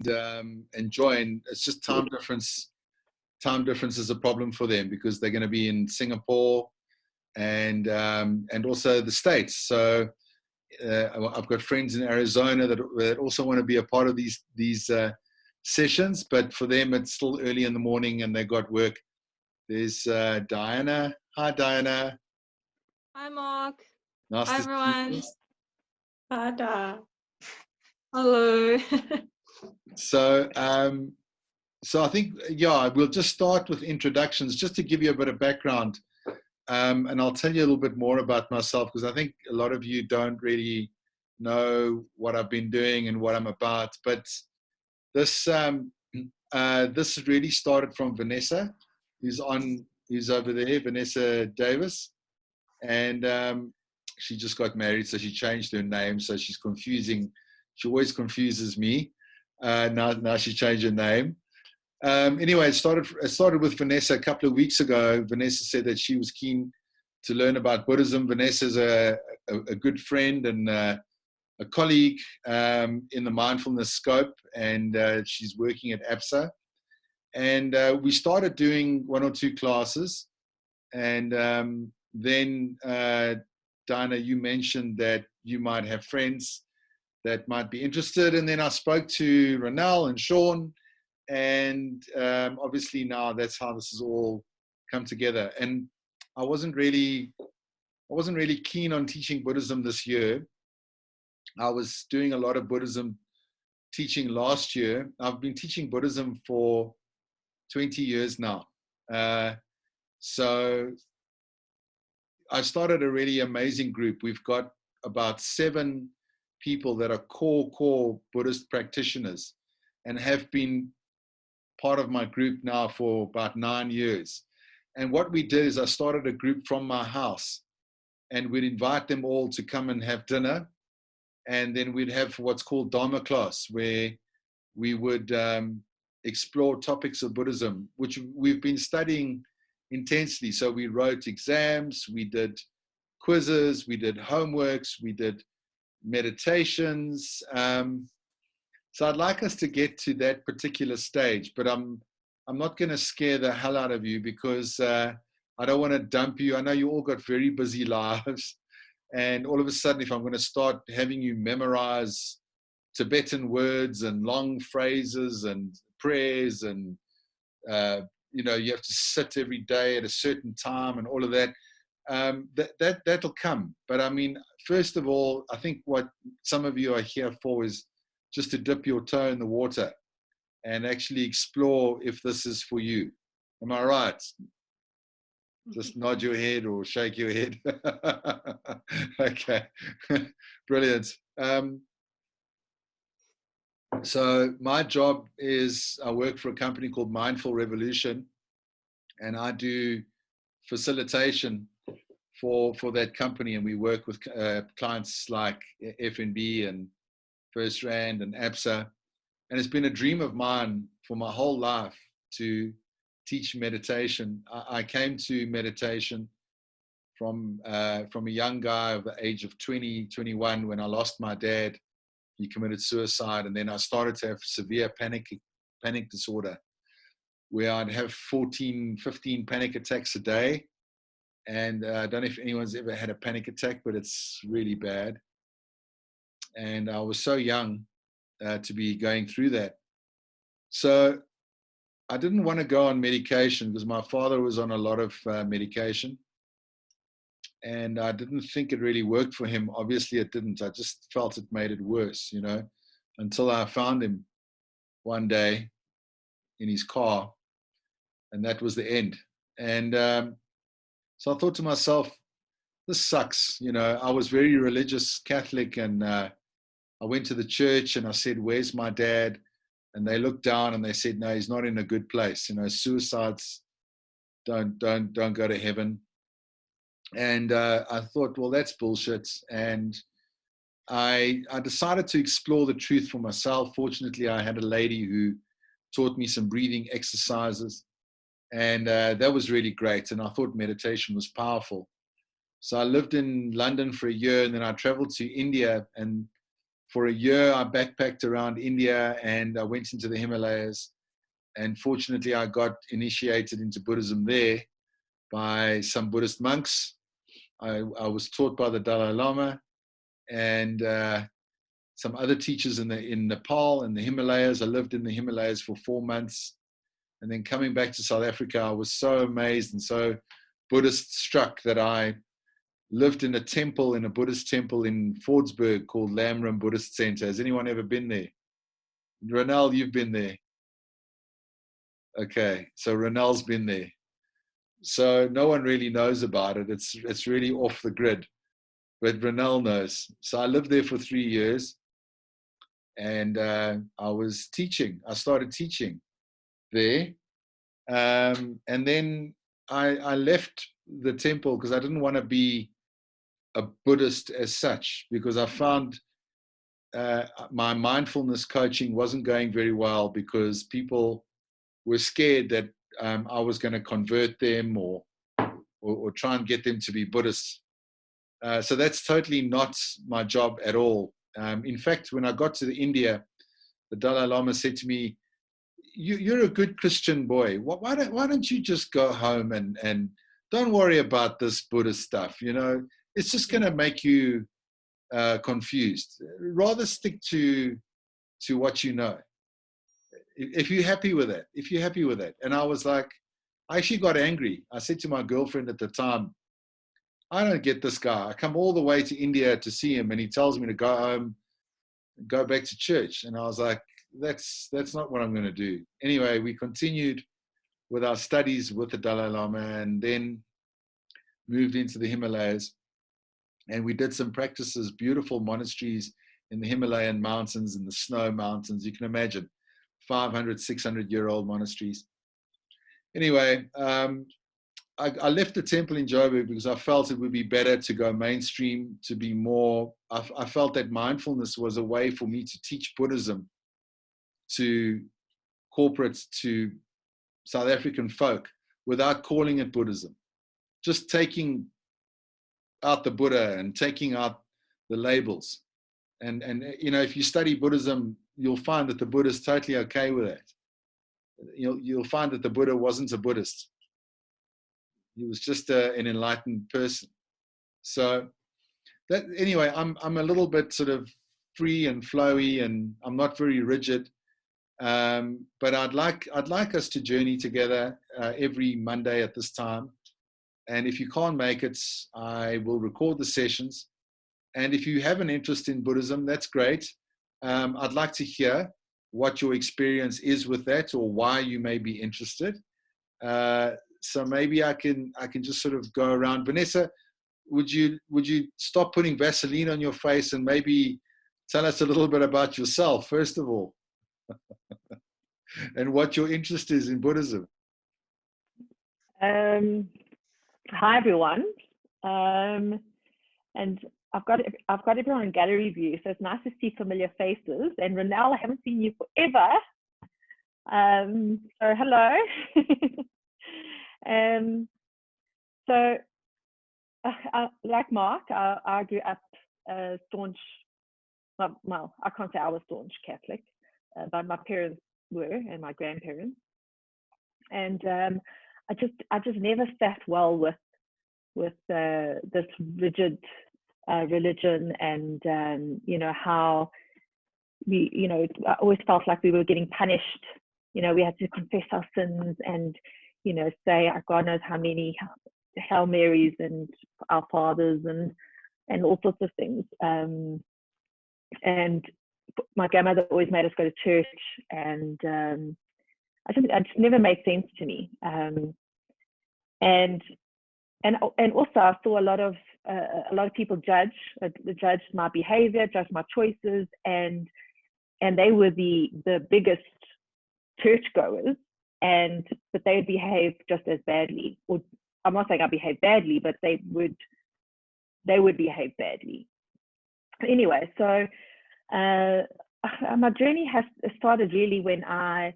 and join. It's just time difference. Time difference is a problem for them because they're going to be in Singapore and also the States. So I've got friends in Arizona that also want to be a part of these sessions, but for them it's still early in the morning and they've got work. There's Diana. Hi, Diana. Hi, Mark. Nice Hi, to everyone. see you. Hi, Da. Hello. So, so I think, yeah, we'll just start with introductions just to give you a bit of background. And I'll tell you a little bit more about myself because I think a lot of you don't really know what I've been doing and what I'm about. But this this really started from Vanessa, who's over there, Vanessa Davis, and she just got married, so she changed her name. So she's confusing. She always confuses me. Now she changed her name. Anyway, it started with Vanessa a couple of weeks ago. Vanessa said that she was keen to learn about Buddhism. Vanessa's a good friend and a colleague in the mindfulness scope, and she's working at APSA. And we started doing 1 or 2 classes. And then, Diana, you mentioned that you might have friends that might be interested. And then I spoke to Ronelle and Sean. And obviously now that's how this has all come together. And I wasn't really keen on teaching Buddhism this year. I was doing a lot of Buddhism teaching last year. I've been teaching Buddhism for 20 years now. So I started a really amazing group. We've got about 7 people that are core Buddhist practitioners and have been part of my group now for about 9 years. And what we did is I started a group from my house and we'd invite them all to come and have dinner. And then we'd have what's called Dharma class, where we would explore topics of Buddhism, which we've been studying intensely. So we wrote exams, we did quizzes, we did homeworks, we did meditations. So I'd like us to get to that particular stage, but I'm not going to scare the hell out of you because I don't want to dump you. I know you all got very busy lives. And all of a sudden, if I'm going to start having you memorize Tibetan words and long phrases and prayers and, you have to sit every day at a certain time and all of that, that'll come. But I mean, first of all, I think what some of you are here for is just to dip your toe in the water and actually explore if this is for you. Am I right? Just nod your head or shake your head. Okay, brilliant. So my job is I work for a company called Mindful Revolution, and I do facilitation for that company, and we work with clients like FNB and First Rand and APSA. And it's been a dream of mine for my whole life to teach meditation. I came to meditation from a young guy of the age of 20, 21 when I lost my dad. He committed suicide, and then I started to have severe panic disorder where I'd have 14, 15 panic attacks a day. And I don't know if anyone's ever had a panic attack, but it's really bad. And I was so young to be going through that. So I didn't want to go on medication because my father was on a lot of medication. And I didn't think it really worked for him. Obviously it didn't. I just felt it made it worse, until I found him one day in his car. And that was the end. And so I thought to myself, this sucks. I was very religious Catholic, and I went to the church and I said, where's my dad? And they looked down and they said, no, he's not in a good place. Suicides don't go to heaven. And I thought, well, that's bullshit. And I decided to explore the truth for myself. Fortunately, I had a lady who taught me some breathing exercises. And that was really great. And I thought meditation was powerful. So I lived in London for a year, and then I traveled to India. And For a year, I backpacked around India and I went into the Himalayas. And fortunately, I got initiated into Buddhism there by some Buddhist monks. I was taught by the Dalai Lama and some other teachers in Nepal and the Himalayas. I lived in the Himalayas for 4 months. And then coming back to South Africa, I was so amazed and so Buddhist struck that I lived in a Buddhist temple in Fordsburg called Lamrim Buddhist Center. Has anyone ever been there? Ronald, you've been there. Okay, so Ronald's been there. So no one really knows about it. It's really off the grid, but Ronald knows. So I lived there for 3 years, and I was teaching. I started teaching there, and then I left the temple because I didn't want to be a Buddhist as such, because I found my mindfulness coaching wasn't going very well because people were scared that I was going to convert them or try and get them to be Buddhists. So that's totally not my job at all. In fact, when I got to India, the Dalai Lama said to me, you're a good Christian boy. Why don't you just go home and don't worry about this Buddhist stuff? You know, it's just going to make you confused. Rather stick to what you know. If you're happy with it. And I was like, I actually got angry. I said to my girlfriend at the time, I don't get this guy. I come all the way to India to see him and he tells me to go home, go back to church. And I was like, that's not what I'm going to do. Anyway, we continued with our studies with the Dalai Lama and then moved into the Himalayas. And we did some practices, beautiful monasteries in the Himalayan mountains and the snow mountains. You can imagine 500, 600-year-old monasteries. Anyway, I left the temple in Joburg because I felt it would be better to go mainstream, to be more, I felt that mindfulness was a way for me to teach Buddhism to corporates, to South African folk, without calling it Buddhism. Just taking out the Buddha and taking out the labels. And you know, if you study Buddhism, you'll find that the Buddha is totally okay with that. You'll find that the Buddha wasn't a Buddhist. He was just an enlightened person. So that, anyway, I'm a little bit sort of free and flowy, and I'm not very rigid. But I'd like us to journey together every Monday at this time. And if you can't make it, I will record the sessions. And if you have an interest in Buddhism, that's great. I'd like to hear what your experience is with that, or why you may be interested. So maybe I can just sort of go around. Vanessa, would you stop putting Vaseline on your face and maybe tell us a little bit about yourself, first of all, and what your interest is in Buddhism? Hi everyone, and I've got everyone in gallery view, so it's nice to see familiar faces. And Ronelle, I haven't seen you forever, so hello. So like Mark, I grew up staunch. Well, I can't say I was staunch Catholic, but my parents were, and my grandparents. And I just never sat well with this rigid religion, and you know, how we, you know, I always felt like we were getting punished. You know, we had to confess our sins and, you know, say God knows how many Hail Marys and Our Fathers and all sorts of things. And my grandmother always made us go to church, and it just never made sense to me. And also I saw a lot of people judge my behavior, judge my choices, and they were the biggest churchgoers, but they would behave just as badly. Or I'm not saying I behaved badly, but they would behave badly. Anyway, so my journey has started really when I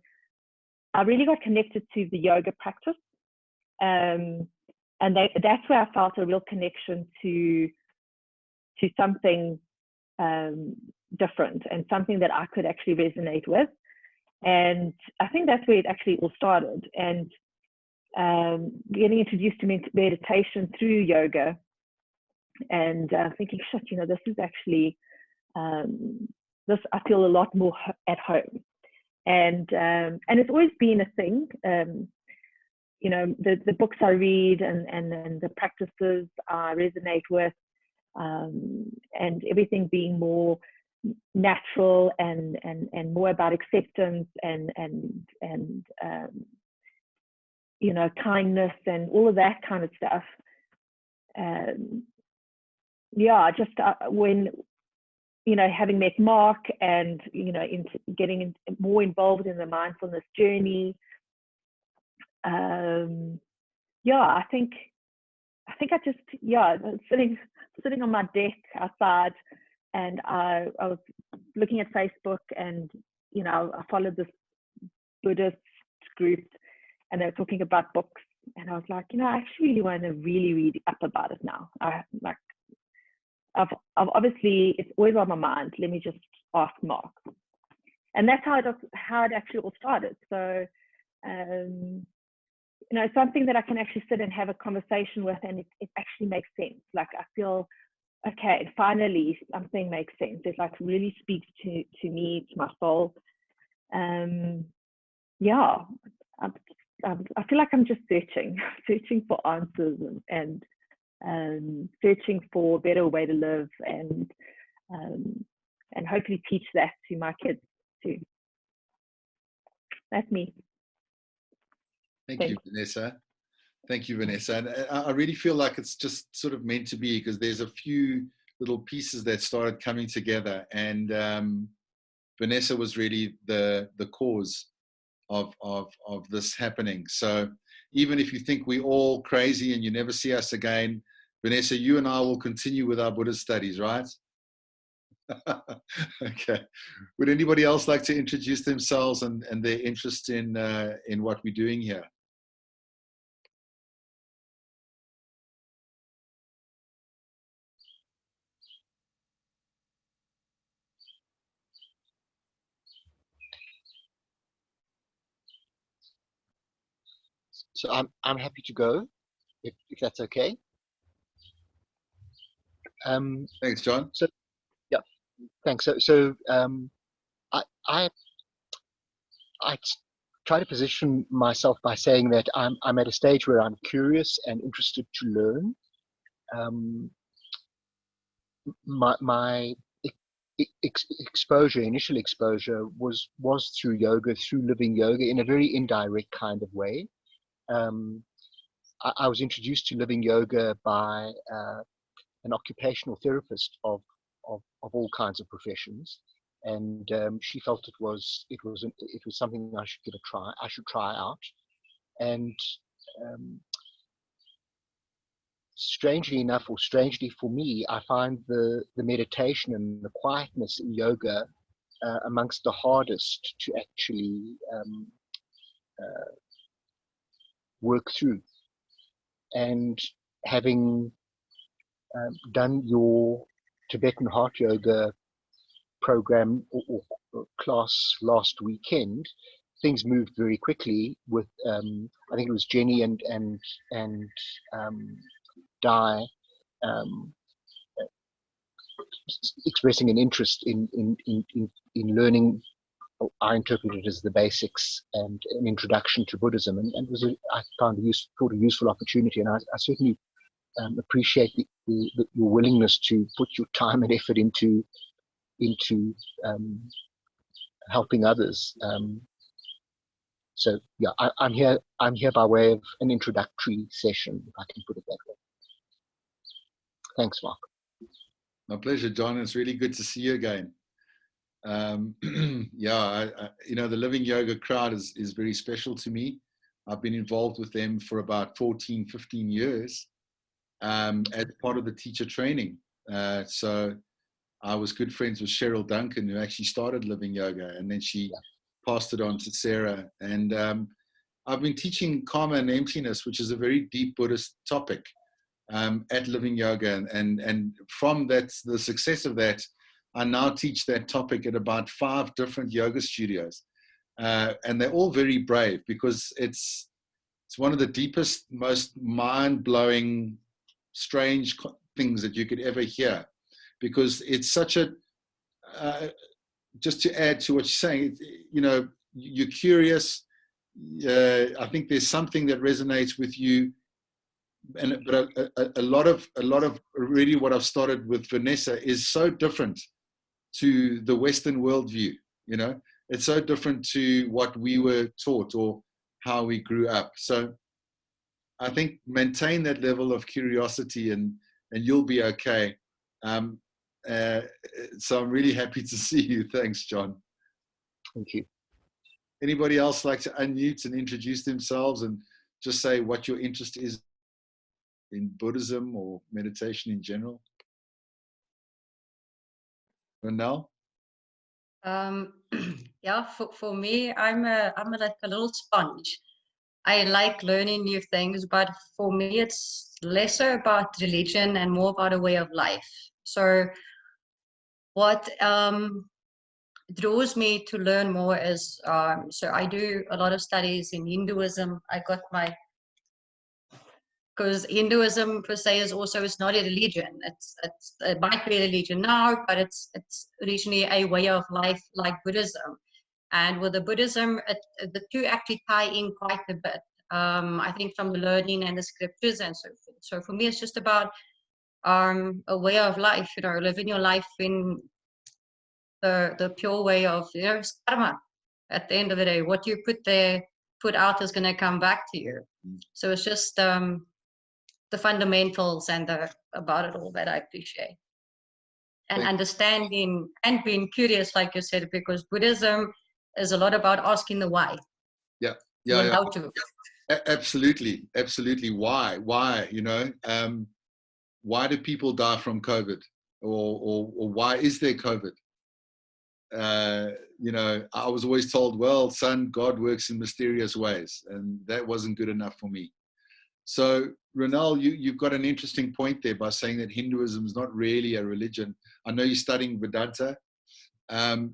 really got connected to the yoga practice, and that's where I felt a real connection to something different and something that I could actually resonate with. And I think that's where it actually all started. And getting introduced to meditation through yoga, and thinking, shit, this is actually, this, I feel a lot more at home. And it's always been a thing. The books I read and the practices I resonate with, and everything being more natural and more about acceptance and kindness and all of that kind of stuff. When having met Mark and getting more involved in the mindfulness journey, I think I just sitting on my deck outside, and I was looking at Facebook, and I followed this Buddhist group, and they were talking about books, and I was like, I actually really want to really read up about it now. I've obviously, it's always on my mind. Let me just ask Mark, and that's how it actually all started. So, something that I can actually sit and have a conversation with, and it actually makes sense. Like, I feel, okay, finally something makes sense. It like really speaks to me, to my soul. I feel like I'm just searching for answers and searching for a better way to live, and hopefully teach that to my kids too. That's me. Thank you, Vanessa. Thank you, Vanessa. And I really feel like it's just sort of meant to be, because there's a few little pieces that started coming together, and Vanessa was really the cause of this happening. So even if you think we're all crazy and you never see us again, Vanessa, you and I will continue with our Buddhist studies, right? Okay. Would anybody else like to introduce themselves and their interest in what we're doing here? So I'm happy to go, if that's okay. Thanks, John. So yeah, thanks. So I try to position myself by saying that I'm at a stage where I'm curious and interested to learn. My initial exposure was through yoga, through living yoga, in a very indirect kind of way. I was introduced to living yoga by an occupational therapist of all kinds of professions, and she felt it was something I should give a try. I should try out, and strangely enough, or strangely for me, I find the meditation and the quietness in yoga amongst the hardest to actually work through. And having done your Tibetan Heart Yoga program or class last weekend, things moved very quickly with I think it was Jenny and Di expressing an interest in learning. I interpret it as the basics and an introduction to Buddhism, and it was I found a useful opportunity, and I certainly appreciate your willingness to put your time and effort into helping others. So yeah, I'm here by way of an introductory session, if I can put it that way. Thanks, Mark. My pleasure, John. It's really good to see you again. The Living Yoga crowd is very special to me. I've been involved with them for about 14, 15 years as part of the teacher training. So I was good friends with Cheryl Duncan, who actually started Living Yoga, and then she passed it on to Sarah. And I've been teaching karma and emptiness, which is a very deep Buddhist topic, at Living Yoga. And from that, the success of that, I now teach that topic at about 5 different yoga studios. And they're all very brave, because it's one of the deepest, most mind-blowing, strange things that you could ever hear, because it's such a, just to add to what you're saying, you know, you're curious. I think there's something that resonates with you. But a lot of really what I've started with Vanessa is so different to the Western worldview. You know, it's so different to what we were taught or how we grew up. So I think maintain that level of curiosity, and you'll be okay. So I'm really happy to see you. Thanks, John. Thank you. Anybody else like to unmute and introduce themselves and just say what your interest is in Buddhism or meditation in general? Ronelle? Yeah, for me, I'm like a little sponge. I like learning new things, but for me, it's lesser about religion and more about a way of life. So what draws me to learn more is, so I do a lot of studies in Hinduism. I got my, because Hinduism per se is also, it's not a religion. It might be a religion now, but it's originally a way of life like Buddhism. And with the Buddhism, the two actually tie in quite a bit. I think from the learning and the scriptures and so forth. So for me, it's just about a way of life, you know, living your life in the pure way of, you know, karma. At the end of the day, what you put out is going to come back to you. So it's just the fundamentals and about it all that I appreciate. And understanding and being curious, like you said, because Buddhism is a lot about asking the why. Yeah. You're allowed to. Absolutely. Why, you know, why do people die from COVID, or why is there COVID? You know, I was always told, well, son, God works in mysterious ways, and that wasn't good enough for me. So Ronelle, you've got an interesting point there by saying that Hinduism is not really a religion. I know you're studying Vedanta.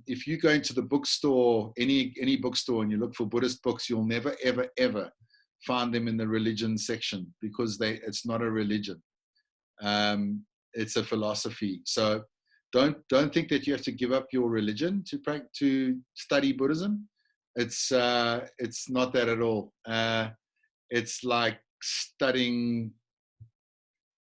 If you go into the bookstore, any bookstore, and you look for Buddhist books, you'll never, ever, ever find them in the religion section, because it's not a religion. It's a philosophy. So don't think that you have to give up your religion to study Buddhism. It's not that at all. It's like studying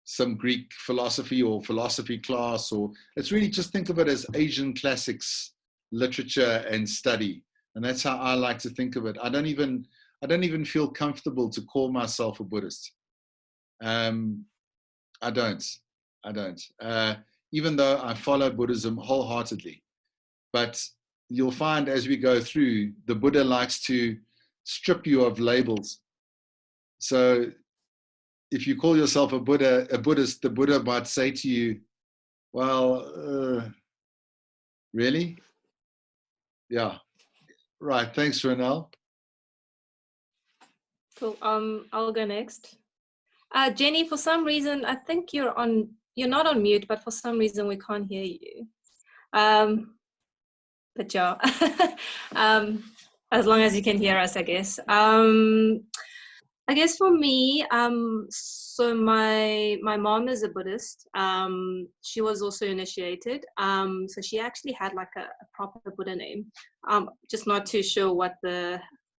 some Greek philosophy or philosophy class, or it's really, just think of it as Asian classics literature and study. And that's how I like to think of it. I don't even feel comfortable to call myself a Buddhist. I don't. Even though I follow Buddhism wholeheartedly. But you'll find as we go through, the Buddha likes to strip you of labels. So if you call yourself a Buddhist, the Buddha might say to you, well, really? Yeah. Right. Thanks, Ronelle. Cool. I'll go next. Jenny, for some reason, I think you're not on mute, but for some reason we can't hear you. But yeah, as long as you can hear us, I guess. I guess for me, so my mom is a Buddhist. She was also initiated. So she actually had like a proper Buddha name. Just not too sure what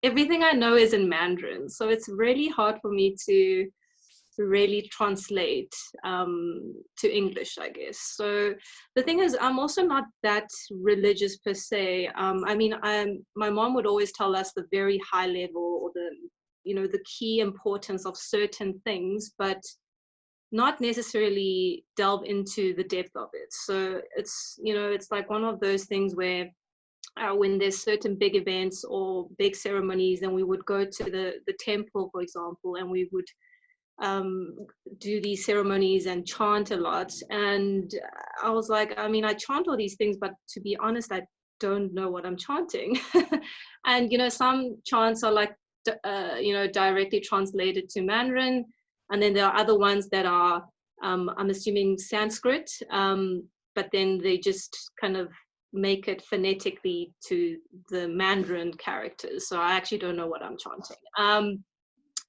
everything I know is in Mandarin. So it's really hard for me to really translate to English, I guess. So the thing is, I'm also not that religious per se. I mean, my mom would always tell us the very high level, or the key importance of certain things, but not necessarily delve into the depth of it. So it's like one of those things where when there's certain big events or big ceremonies, and we would go to the temple, for example, and we would do these ceremonies and chant a lot. And I was like, I mean, I chant all these things, but to be honest, I don't know what I'm chanting. And some chants are like directly translated to Mandarin, and then there are other ones that are I'm assuming Sanskrit. but then they just kind of make it phonetically to the Mandarin characters. So I actually don't know what I'm chanting.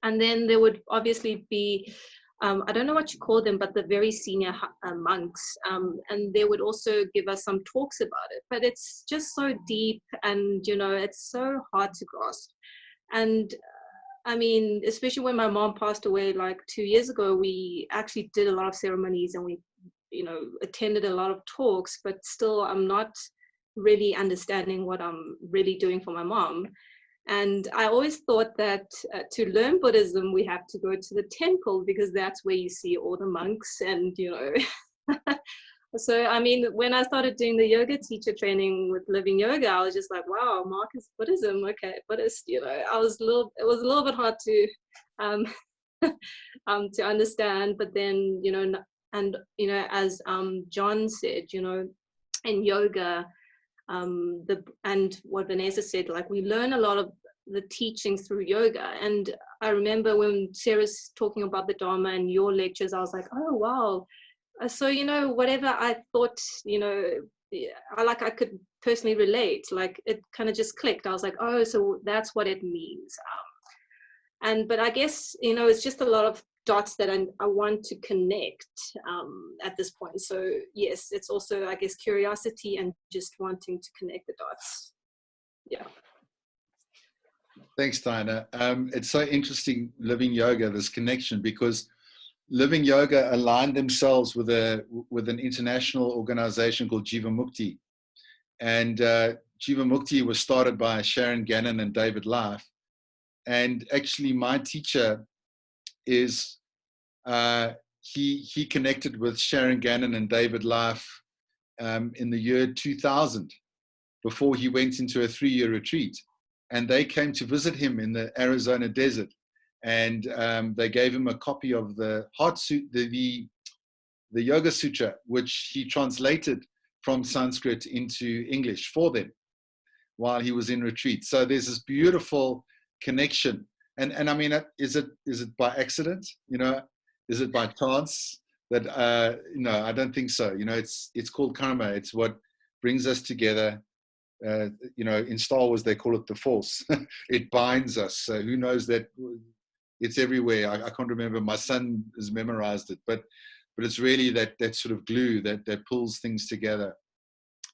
And then there would obviously be, I don't know what you call them, but the very senior monks. And they would also give us some talks about it. But it's just so deep, and, you know, it's so hard to grasp. And I mean, especially when my mom passed away like 2 years ago, we actually did a lot of ceremonies, and we, you know, attended a lot of talks, but still I'm not really understanding what I'm really doing for my mom. And I always thought that to learn Buddhism, we have to go to the temple, because that's where you see all the monks and, you know. So, I mean, when I started doing the yoga teacher training with Living Yoga, I was just like, wow, Marcus Buddhism, okay, Buddhist, you know. It was a little bit hard to to understand, but then, you know, and, you know, as John said, you know, in yoga, and what Vanessa said, like, we learn a lot of the teachings through yoga. And I remember when Sarah's talking about the Dharma and your lectures, I was like, oh wow. So, you know, whatever I thought, you know, I could personally relate, like it kind of just clicked. I was like, oh, so that's what it means. But I guess, you know, it's just a lot of dots that I want to connect at this point. So yes, it's also, I guess, curiosity and just wanting to connect the dots. Yeah. Thanks, Diana. It's so interesting, Living Yoga, this connection, because Living Yoga aligned themselves with an international organization called Jiva Mukti. And Jiva Mukti was started by Sharon Gannon and David Life. And actually, my teacher is, he connected with Sharon Gannon and David Life in the year 2000, before he went into a 3-year retreat. And they came to visit him in the Arizona desert. And they gave him a copy of the Yoga Sutra, which he translated from Sanskrit into English for them while he was in retreat. So there's this beautiful connection. And I mean, is it by accident? You know, is it by chance that? No, I don't think so. You know, it's called karma. It's what brings us together. You know, in Star Wars they call it the Force. It binds us. So who knows that? It's everywhere. I can't remember. My son has memorized it, but it's really that sort of glue that pulls things together.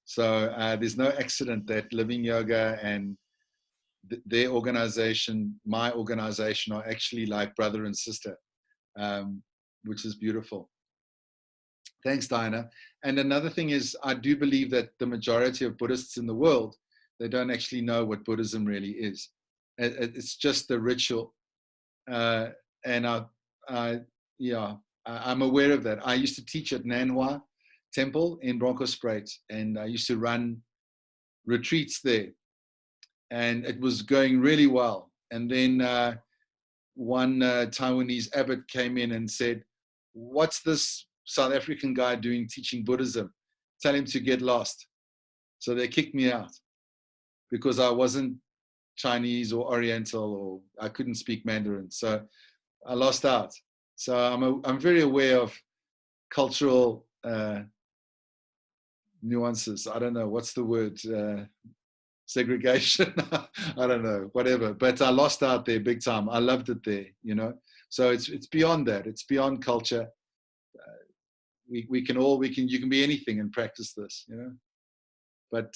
So there's no accident that Living Yoga and their organization, my organization, are actually like brother and sister, which is beautiful. Thanks, Diana. And another thing is, I do believe that the majority of Buddhists in the world, they don't actually know what Buddhism really is. It's just the ritual. And I'm aware of that. I used to teach at Nanhua Temple in Bronkhorstspruit, and I used to run retreats there, and it was going really well. And then one Taiwanese abbot came in and said, "What's this South African guy doing teaching Buddhism? Tell him to get lost." So they kicked me out because I wasn't Chinese or Oriental, or I couldn't speak Mandarin. So I lost out. So I'm very aware of cultural nuances. I don't know, what's the word? Segregation. I don't know, whatever. But I lost out there big time. I loved it there, you know. So it's beyond that. It's beyond culture. You can be anything and practice this, you know. But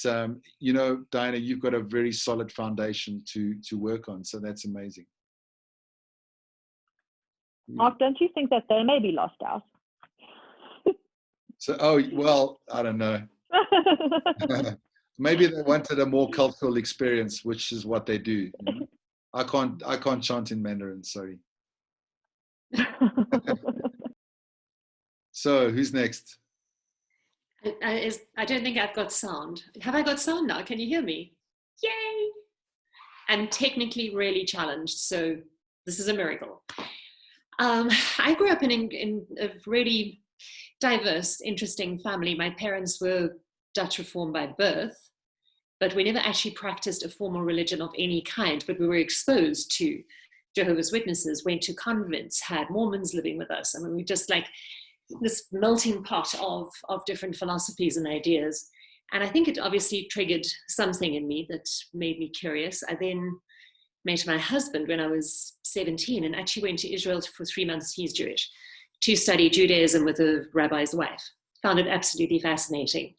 you know, Diana, you've got a very solid foundation to work on. So that's amazing. Mark, don't you think that they may be lost out? So, well, I don't know. Maybe they wanted a more cultural experience, which is what they do. You know? I can't chant in Mandarin, sorry. So who's next? I don't think I've got sound. Have I got sound now? Can you hear me? Yay! I'm technically really challenged, so this is a miracle. I grew up in a really diverse, interesting family. My parents were Dutch Reformed by birth, but we never actually practiced a formal religion of any kind, but we were exposed to Jehovah's Witnesses, went to convents, had Mormons living with us. I mean, we just like this melting pot of different philosophies and ideas. And I think it obviously triggered something in me that made me curious. I then met my husband when I was 17 and actually went to Israel for 3 months, he's Jewish, to study Judaism with a rabbi's wife. Found it absolutely fascinating.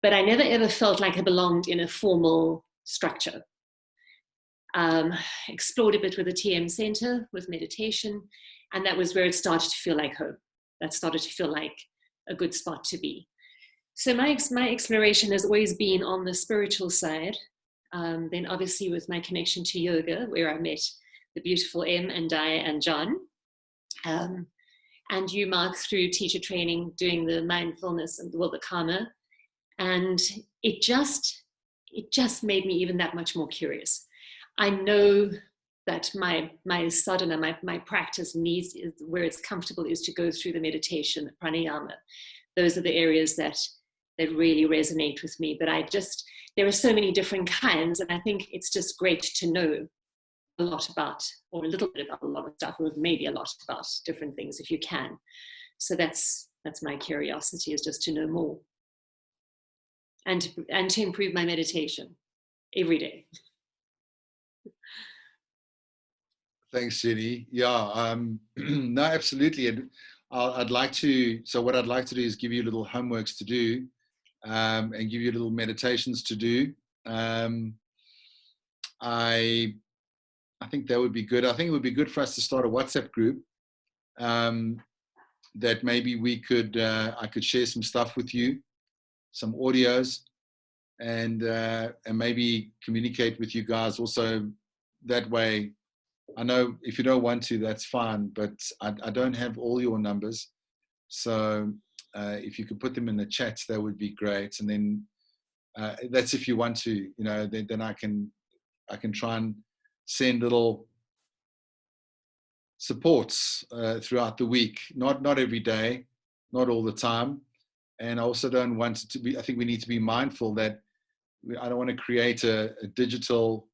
But I never ever felt like I belonged in a formal structure. Explored a bit with the TM Center, with meditation, and that was where it started to feel like home. That started to feel like a good spot to be. So my exploration has always been on the spiritual side. Then obviously with my connection to yoga, where I met the beautiful Em and Di and John. And you, Mark, through teacher training, doing the mindfulness and the karma. And it just made me even that much more curious. I know that my sadhana, my practice needs, where it's comfortable, is to go through the meditation, the pranayama. Those are the areas that really resonate with me. But there are so many different kinds, and I think it's just great to know a lot about, or a little bit about a lot of stuff, or maybe a lot about different things if you can. So that's my curiosity, is just to know more. And to improve my meditation every day. Thanks, Jenny. Yeah, no, absolutely. And I'd like to, so what I'd like to do is give you little homeworks to do, and give you little meditations to do. I think that would be good. I think it would be good for us to start a WhatsApp group, that maybe we could, I could share some stuff with you, some audios, and maybe communicate with you guys also that way. I know if you don't want to, that's fine, but I don't have all your numbers. So if you could put them in the chats, that would be great. And then that's if you want to, then I can try and send little supports throughout the week, not every day, not all the time. And I also don't want it to be, I think we need to be mindful that I don't want to create a digital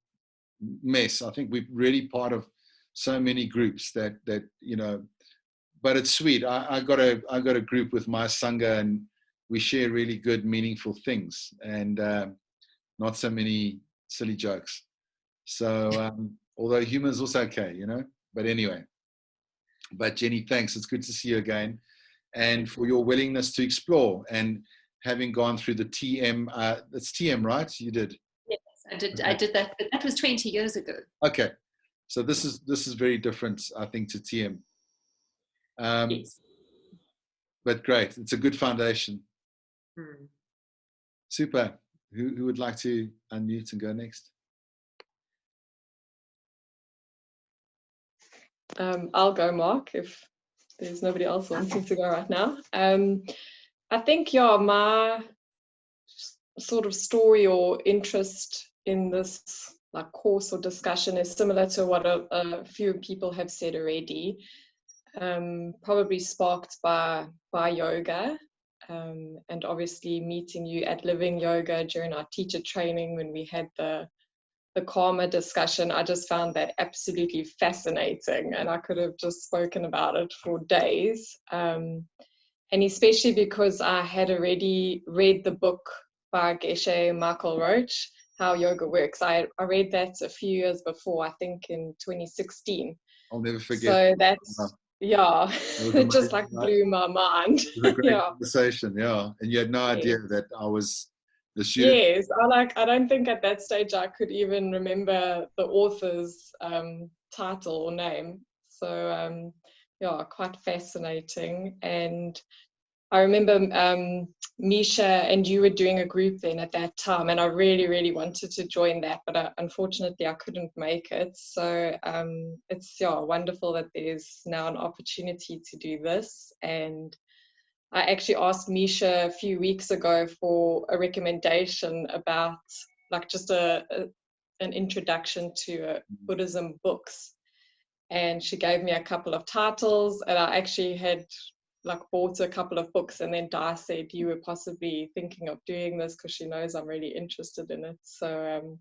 mess. I think we're really part of so many groups that but it's sweet. I got a group with my Sangha, and we share really good, meaningful things, and not so many silly jokes. So although humor is also okay, but anyway. But Jenny, thanks. It's good to see you again, and for your willingness to explore, and having gone through the TM. It's TM, right? You did. Yes, I did. Okay. I did that, but that was 20 years ago. Okay, so this is very different, I think, to TM. Yes. But great. It's a good foundation. Super. Who would like to unmute and go next? I'll go, Mark, if there's nobody else wanting to go right now. I think, my sort of story or interest in this course or discussion is similar to what a few people have said already. Probably sparked by yoga, and obviously meeting you at Living Yoga during our teacher training when we had the karma discussion. I just found that absolutely fascinating, and I could have just spoken about it for days. And especially because I had already read the book by Geshe Michael Roach, How Yoga Works. I read that a few years before, I think in 2016. I'll never forget. So that's, yeah, it just blew my mind. It was a great conversation, yeah. And you had no idea that I was the student. Yes, I don't think at that stage I could even remember the author's title or name. So quite fascinating. And I remember Misha and you were doing a group then at that time, and I really, really wanted to join that, but unfortunately I couldn't make it. So it's wonderful that there's now an opportunity to do this. And I actually asked Misha a few weeks ago for a recommendation about just an introduction to Buddhism books, and she gave me a couple of titles, and I actually had bought a couple of books, and then Di said you were possibly thinking of doing this because she knows I'm really interested in it. So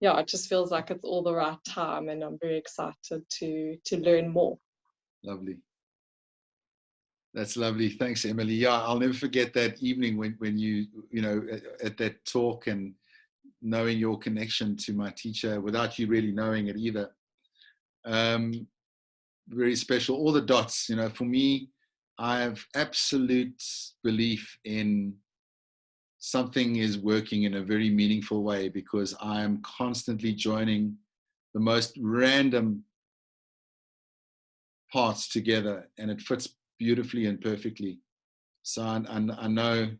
it just feels like it's all the right time, and I'm very excited to learn more. Lovely. That's lovely. Thanks, Emily. Yeah, I'll never forget that evening when you know, at that talk, and knowing your connection to my teacher without you really knowing it either. Very special. All the dots, you know, for me, I have absolute belief in something is working in a very meaningful way, because I am constantly joining the most random parts together, and it fits beautifully and perfectly. So I know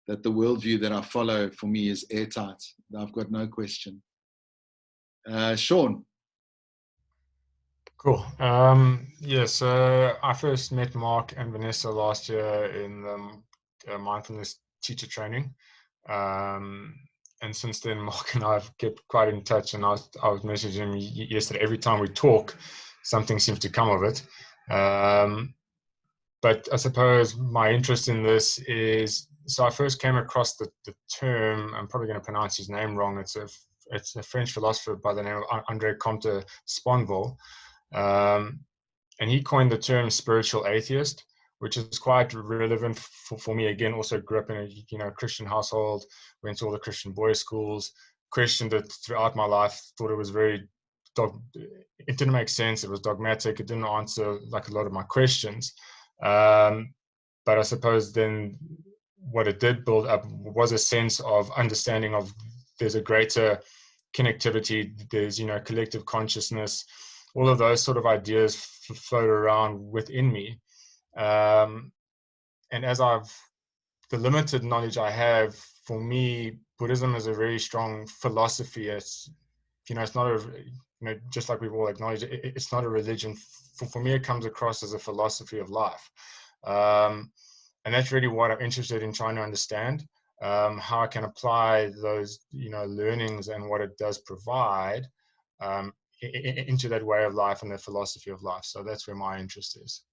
that the worldview that I follow for me is airtight. I've got no question. Sean. Cool. Yeah, so I first met Mark and Vanessa last year in the mindfulness teacher training. And since then, Mark and I have kept quite in touch, and I was messaging him yesterday. Every time we talk, something seems to come of it. But I suppose my interest in this is, so I first came across the term, I'm probably going to pronounce his name wrong. It's a French philosopher by the name of André Comte Sponville. And he coined the term spiritual atheist, which is quite relevant for me. Again, also grew up in a Christian household, went to all the Christian boys' schools, questioned it throughout my life, thought it was it didn't make sense, it was dogmatic, it didn't answer like a lot of my questions. But I suppose then what it did build up was a sense of understanding of there's a greater connectivity, there's, collective consciousness, all of those sort of ideas float around within me. And as the limited knowledge I have, for me, Buddhism is a very strong philosophy. It's not just like we've all acknowledged, it's not a religion. For me, it comes across as a philosophy of life. And that's really what I'm interested in trying to understand, how I can apply those, learnings and what it does provide into that way of life and the philosophy of life. So that's where my interest is.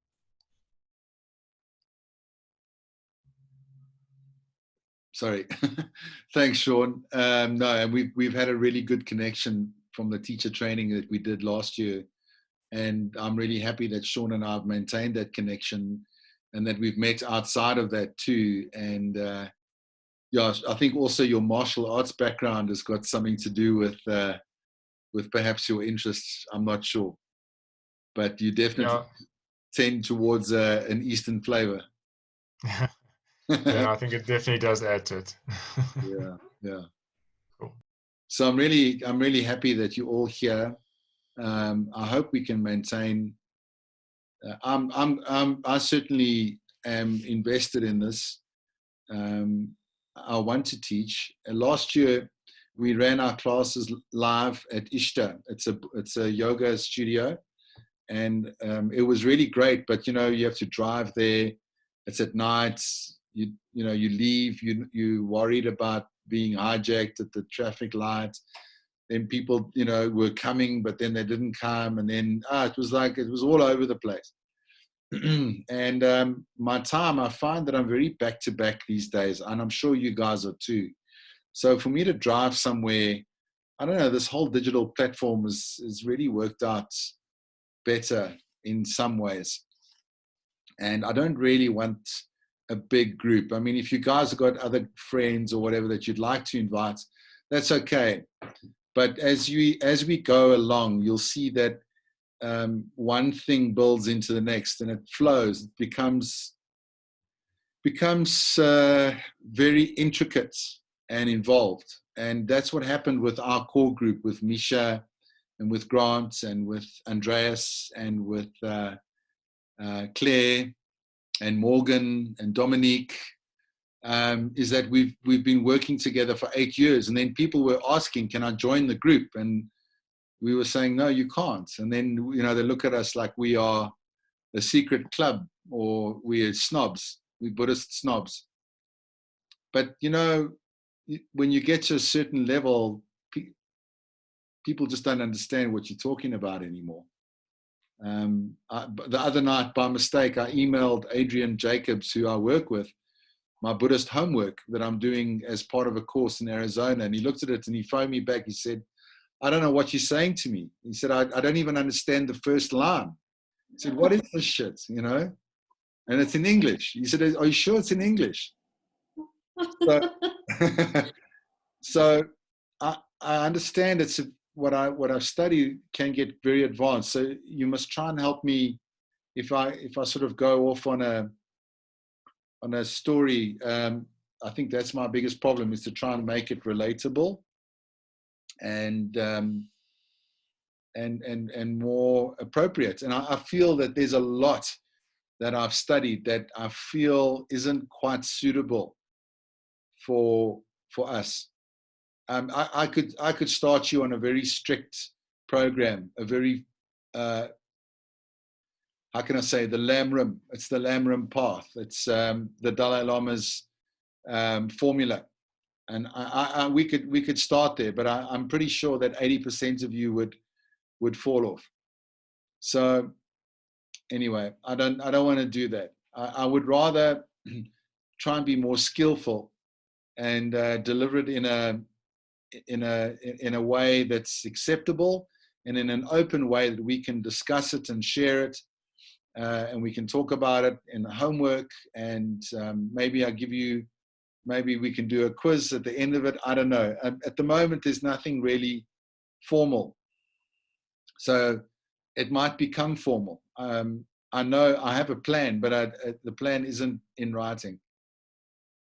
Sorry. Thanks, Sean. No, and we've had a really good connection from the teacher training that we did last year. And I'm really happy that Sean and I have maintained that connection, and that we've met outside of that too. And yeah, I think also your martial arts background has got something to do with perhaps your interests. I'm not sure, but you definitely tend towards an Eastern flavor. Yeah, I think it definitely does add to it. Yeah. Cool. So I'm really happy that you're all here. I hope we can maintain. I certainly am invested in this. I want to teach. Last year, we ran our classes live at Ishta. It's a yoga studio, and it was really great. But you have to drive there. It's at night. You leave. You worried about being hijacked at the traffic light. Then people were coming, but then they didn't come, and then it was all over the place. And my time, I find that I'm very back to back these days, and I'm sure you guys are too. So for me to drive somewhere, I don't know, this whole digital platform is really worked out better in some ways. And I don't really want a big group. I mean, if you guys have got other friends or whatever that you'd like to invite, that's okay. But as we go along, you'll see that one thing builds into the next, and it flows. It becomes very intricate and involved. And that's what happened with our core group, with Misha and with Grant and with Andreas and with Claire and Morgan and Dominique, is that we've been working together for 8 years. And then people were asking, can I join the group? And we were saying, no, you can't. And then, they look at us like we are a secret club, or we're snobs, we're Buddhist snobs. But, when you get to a certain level, people just don't understand what you're talking about anymore. The other night, by mistake, I emailed Adrian Jacobs, who I work with, my Buddhist homework that I'm doing as part of a course in Arizona. And he looked at it and he phoned me back. He said, I don't know what you're saying to me. He said, I don't even understand the first line. He said, what is this shit, And And it's in English. He said, are you sure it's in English? So, so I understand it's what I study can get very advanced. So you must try and help me if I sort of go off on a story. I think that's my biggest problem, is to try and make it relatable and more appropriate. And I feel that there's a lot that I've studied that I feel isn't quite suitable for us. I could start you on a very strict program, a very how can I say, the Lamrim. It's the Lamrim path. It's the Dalai Lama's formula, and we could start there. But I'm pretty sure that 80% of you would fall off. So anyway, I don't want to do that. I would rather try and be more skillful and deliver it in a way that's acceptable and in an open way that we can discuss it and share it, and we can talk about it in the homework. And maybe maybe we can do a quiz at the end of it. I don't know. At the moment, there's nothing really formal, so it might become formal. I know I have a plan, but the plan isn't in writing.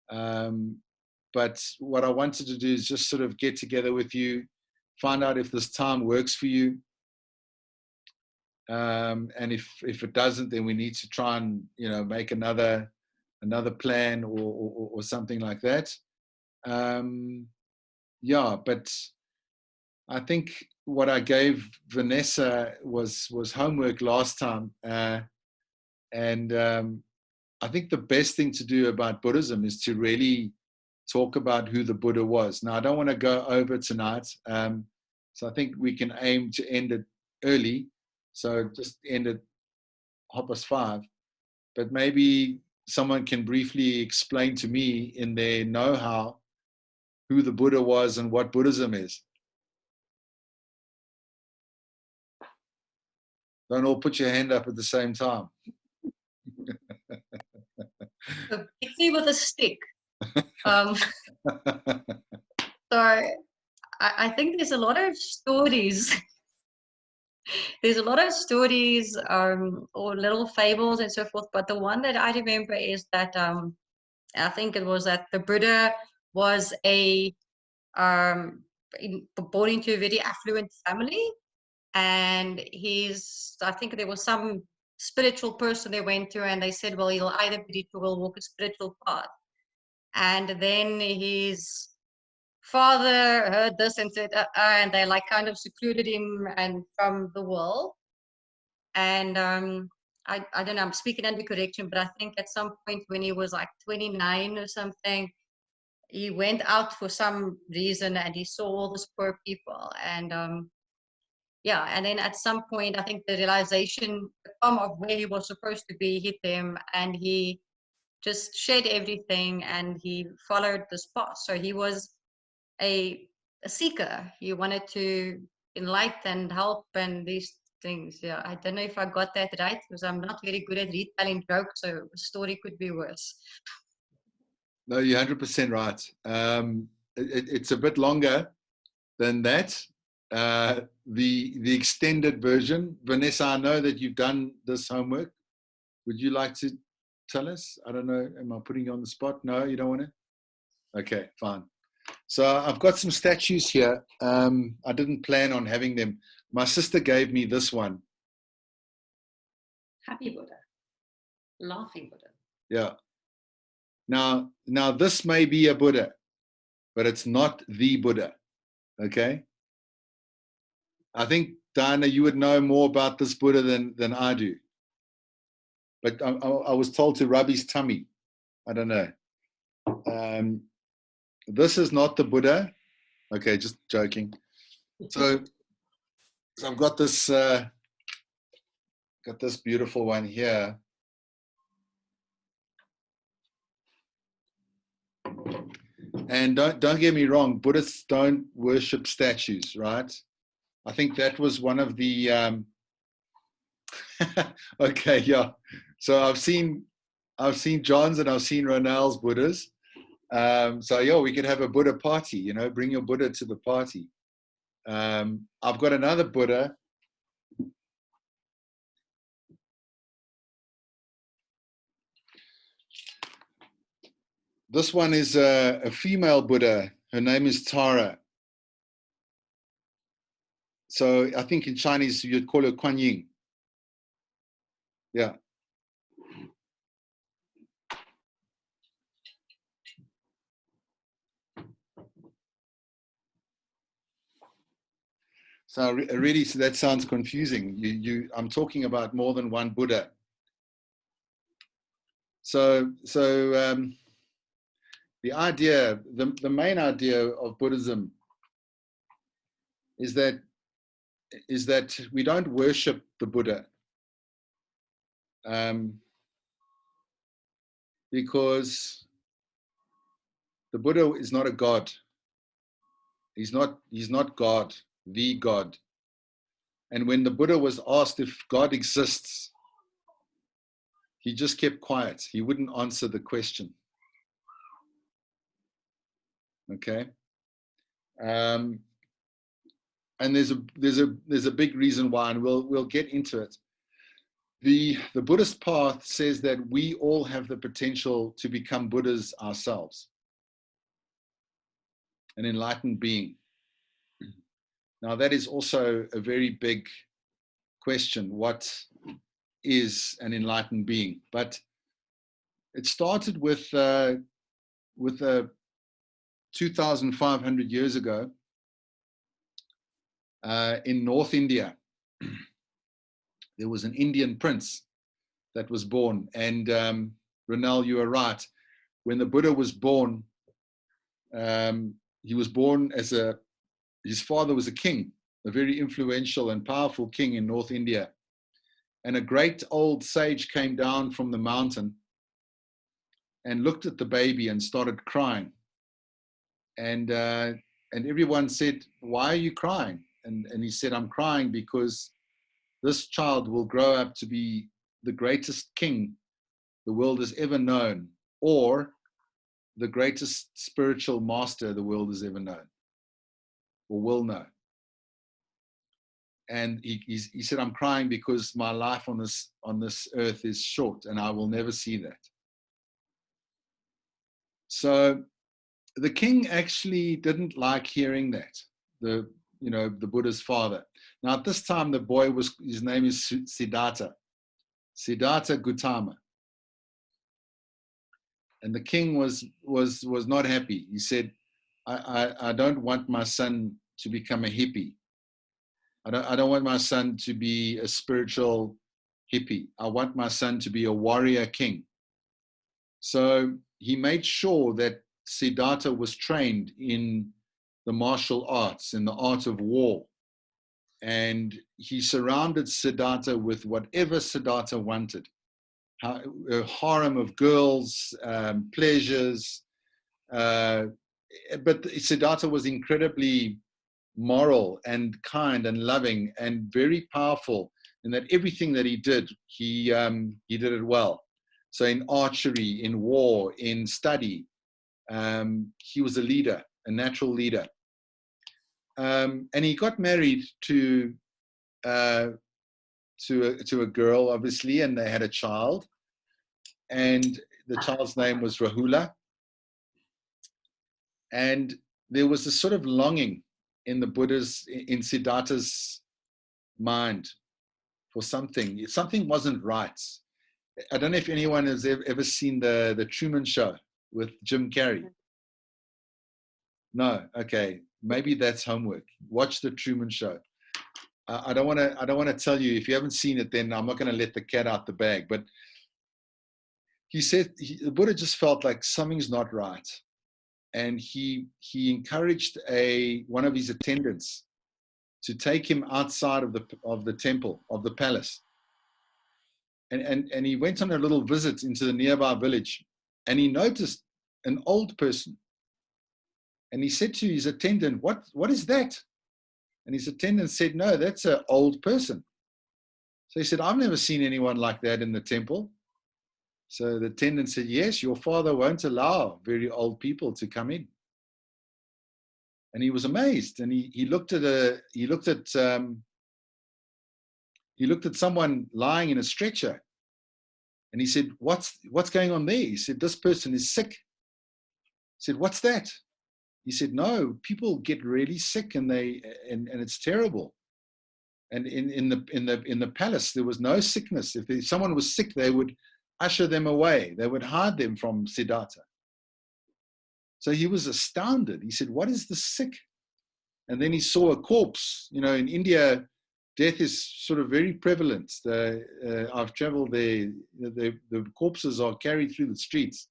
But what I wanted to do is just sort of get together with you, find out if this time works for you. And if it doesn't, then we need to try and, make another plan or something like that. Yeah, but I think what I gave Vanessa was homework last time. And I think the best thing to do about Buddhism is to really talk about who the Buddha was. Now, I don't want to go over tonight. So I think we can aim to end it early. So just end at 5:30. But maybe someone can briefly explain to me in their know-how who the Buddha was and what Buddhism is. Don't all put your hand up at the same time. Hit me with a stick. So I think there's a lot of stories. There's a lot of stories or little fables and so forth. But the one that I remember is that I think it was that the Buddha was born into a very affluent family, and I think there was some spiritual person they went to, and they said, well, he'll either be rich or will walk a spiritual path. And then his father heard this and said, and they kind of secluded him and from the world. And I don't know, I'm speaking under correction, but I think at some point when he was like 29 or something, he went out for some reason and he saw all these poor people. And yeah, and then at some point, I think the realization of where he was supposed to be hit him, and he just shed everything and he followed this path. So he was a seeker. He wanted to enlighten and help and these things. Yeah, I don't know if I got that right, because I'm not very good at retelling jokes, so the story could be worse. No, you're 100% right. It's a bit longer than that. The extended version. Vanessa, I know that you've done this homework. Would you like to tell us? I don't know. Am I putting you on the spot? No, you don't want to? Okay, fine. So I've got some statues here. I didn't plan on having them. My sister gave me this one. Happy Buddha. Laughing Buddha. Yeah. Now this may be a Buddha, but it's not the Buddha. Okay? I think, Diana, you would know more about this Buddha than I do. But I was told to rub his tummy. I don't know. This is not the Buddha. Okay, just joking. So I've got this beautiful one here. And don't get me wrong, Buddhists don't worship statues, right? I think that was one of the okay, yeah. So I've seen I've seen John's and I've seen Ronald's Buddhas. So yeah, we could have a Buddha party, you know, bring your Buddha to the party. I've got another Buddha. This one is a female Buddha. Her name is Tara. So I think in Chinese you'd call her Kuan Yin. Yeah. So really, so that sounds confusing. I'm talking about more than one Buddha. So the idea, the main idea of Buddhism is that we don't worship the Buddha, because the Buddha is not a god. He's not God, the God. And when the Buddha was asked if God exists, he just kept quiet. He wouldn't answer the question. Okay. And there's a big reason why, and we'll get into it. The Buddhist path says that we all have the potential to become Buddhas ourselves, an enlightened being. Now that is also a very big question. What is an enlightened being? But it started with 2,500 years ago in North India. There was an Indian prince that was born. And Ronald, you are right. When the Buddha was born, he was born as his father was a king, a very influential and powerful king in North India. And a great old sage came down from the mountain and looked at the baby and started crying. And everyone said, "Why are you crying?" And he said, "I'm crying because this child will grow up to be the greatest king the world has ever known, or the greatest spiritual master the world has ever known, or will know." And he said, "I'm crying because my life on this earth is short, and I will never see that." So the king actually didn't like hearing that. The Buddha's father. Now at this time, the boy his name is Siddhartha Gautama. And the king was not happy. He said, I don't want my son to become a hippie. I don't want my son to be a spiritual hippie. I want my son to be a warrior king. So he made sure that Siddhartha was trained in the martial arts, in the art of war. And he surrounded Siddhartha with whatever Siddhartha wanted. A harem of girls, pleasures. But Siddhartha was incredibly moral and kind and loving and very powerful, in that everything that he did, he did it well. So in archery, in war, in study, he was a leader, a natural leader. And he got married to a girl, obviously, and they had a child. And the child's name was Rahula. And there was this sort of longing in in Siddhartha's mind for something. Something wasn't right. I don't know if anyone has ever seen the Truman Show with Jim Carrey. No, okay, maybe that's homework. Watch the Truman Show. I don't want to tell you, if you haven't seen it, then I'm not going to let the cat out the bag. But he said the Buddha just felt like something's not right, and he encouraged one of his attendants to take him outside of the temple, of the palace. And he went on a little visit into the nearby village, and he noticed an old person. And he said to his attendant, what is that? And his attendant said, "No, that's an old person." So he said, "I've never seen anyone like that in the temple." So the attendant said, yes, your father won't allow very old people to come in. And he was amazed, and he looked at someone lying in a stretcher, and he said, what's going on there? He said, this person is sick. He said, what's that? He said, no, people get really sick, and it's terrible. And in the palace there was no sickness. If someone was sick, they would usher them away. They would hide them from Siddhartha. So he was astounded. He said, what is the sick? And then he saw a corpse. You know, in India, death is sort of very prevalent. I've traveled there. The corpses are carried through the streets.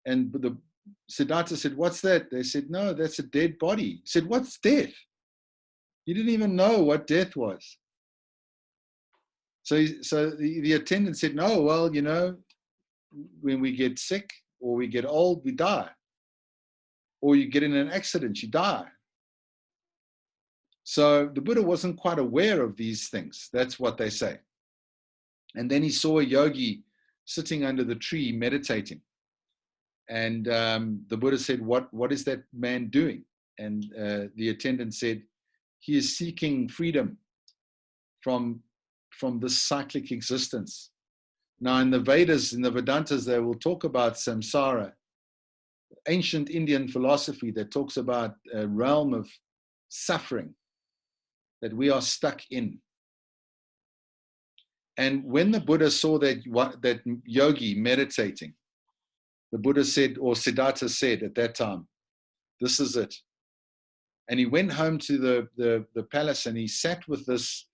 And the Siddhartha said, what's that? They said, no, that's a dead body. He said, what's death? You didn't even know what death was. So the attendant said, no, well, you know, when we get sick or we get old, we die. Or you get in an accident, you die. So the Buddha wasn't quite aware of these things. That's what they say. And then he saw a yogi sitting under the tree meditating. And the Buddha said, what is that man doing? And the attendant said, he is seeking freedom from this cyclic existence. Now in the Vedas, in the Vedantas, they will talk about samsara, ancient Indian philosophy that talks about a realm of suffering that we are stuck in. And when the Buddha saw that yogi meditating, the Buddha said, or Siddhartha said at that time, this is it. And he went home to the palace, and he sat with this,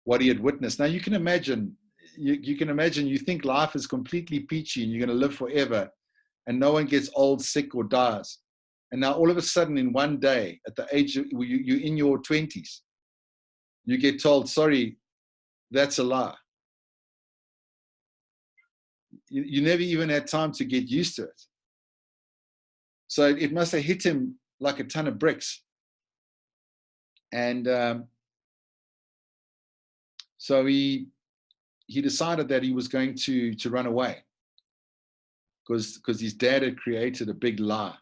what he had witnessed. Now you can imagine, you think life is completely peachy and you're going to live forever, and no one gets old, sick, or dies. And now all of a sudden in one day, at the age of, you're in your 20s, you get told, sorry, that's a lie. You never even had time to get used to it. So it must have hit him like a ton of bricks. And so he decided that he was going to run away, because his dad had created a big lie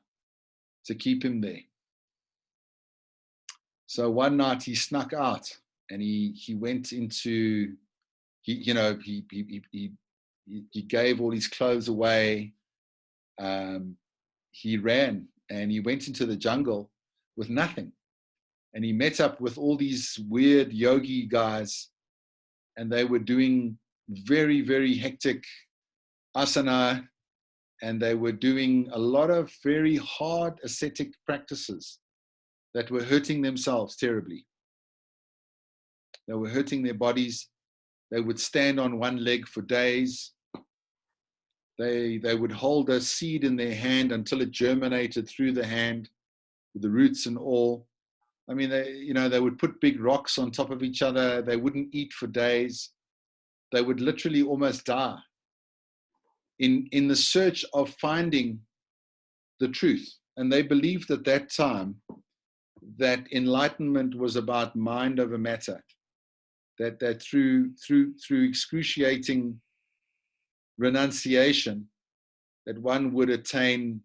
to keep him there. So one night he snuck out, and he went into, he gave all his clothes away. He ran, and he went into the jungle with nothing. And he met up with all these weird yogi guys, and they were doing very, very hectic asana, and they were doing a lot of very hard ascetic practices that were hurting themselves terribly. They were hurting their bodies. They would stand on one leg for days. They would hold a seed in their hand until it germinated through the hand, with the roots and all. I mean, they would put big rocks on top of each other. They wouldn't eat for days. They would literally almost die in the search of finding the truth. And they believed at that time that enlightenment was about mind over matter, that through excruciating renunciation, that one would attain